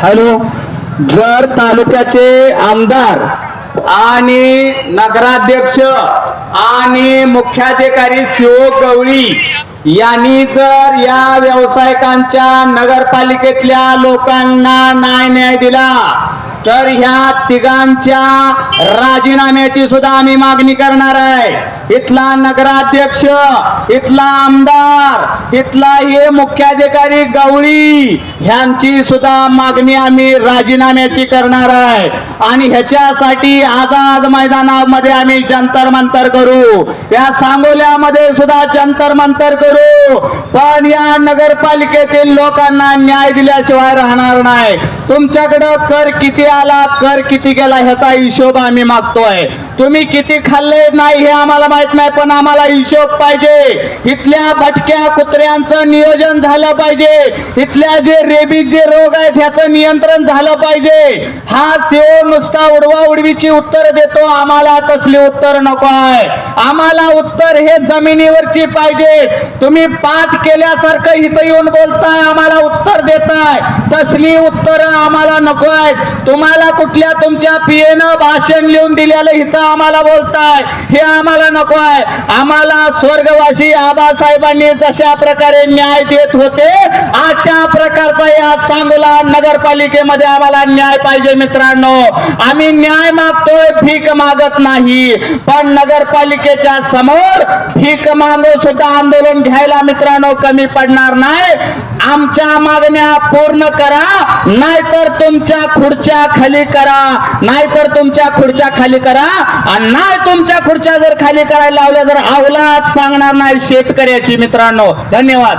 Hello, जर तालुक्याचे आमदार आणि नगराध्यक्ष आणि मुख्याधिकारी CO गवळी यांनी जर या व्यावसायिकांच्या नगरपालिकेतल्या लोकांना न्याय दिला तर ह्या तिघांच्या राजीनाम्याची सुद्धा आम्ही मागणी करणार आहे। इथला नगराध्यक्ष, इथला आमदार, इथला हे मुख्याधिकारी गवळी ह्यांची सुद्धा मागणी आम्ही राजीनाम्याची करणार आहे आणि ह्याच्यासाठी आझाद मैदानामध्ये आम्ही जंतर मंतर करू, या सांगोल्यामध्ये सुद्धा जंतर मंतर करू, पण या नगरपालिकेतील लोकांना न्याय दिल्याशिवाय राहणार नाही। तुमच्याकडे कर किती आला, कर किती गेला ह्याचा हिशोब आम्ही मागतोय। तुम्ही किती खाल्ले नाही हे आम्हाला माहित नाही, पण आम्हाला हिशोब पाहिजे। इथल्या भटक्या कुत्र्यांचं नियोजन झालं पाहिजे, इथल्या जे रेबीज जे रोग आहेत ह्याचं नियंत्रण झालं पाहिजे। हा CO नुसता उडवा उडवीची उत्तर देतो, आम्हाला तसली उत्तर नको आहे। आम्हाला उत्तर हे जमिनीवरची पाहिजे। तुम्ही पाठ केल्यासारखं इथं येऊन बोलताय, आम्हाला उत्तर देताय, तसली उत्तर आम्हाला नको आहेत। तुम्हाला कुठल्या तुमच्या PAनं भाषण लिहून दिलेलं इथं आम्हाला बोलताय, हे आम्हाला नको आहे। आम्हाला स्वर्गवासी आबासाहेबांनी जशा प्रकारे न्याय देत होते अशा प्रकारचा या सांगोला नगरपालिकेमध्ये आम्हाला न्याय पाहिजे। मित्रांनो, आम्ही न्याय मागतोय, भीक मागत नाही, पण नगरपालिकेच्या समोर भीक मागून सुद्धा आंदोलन घ्यायला मित्रांनो कमी पडणार नाही। आमच्या मागण्या पूर्ण करा, नाहीतर तुमच्या खुर्च्या खाली करा, नाहीतर तुमच्या खुर्च्या खाली करा, आणि नाही तुमच्या खुर्च्या जर खाली करायला लावल्या तर अवलाद सांगणार नाही शेतकऱ्याची। मित्रांनो, धन्यवाद।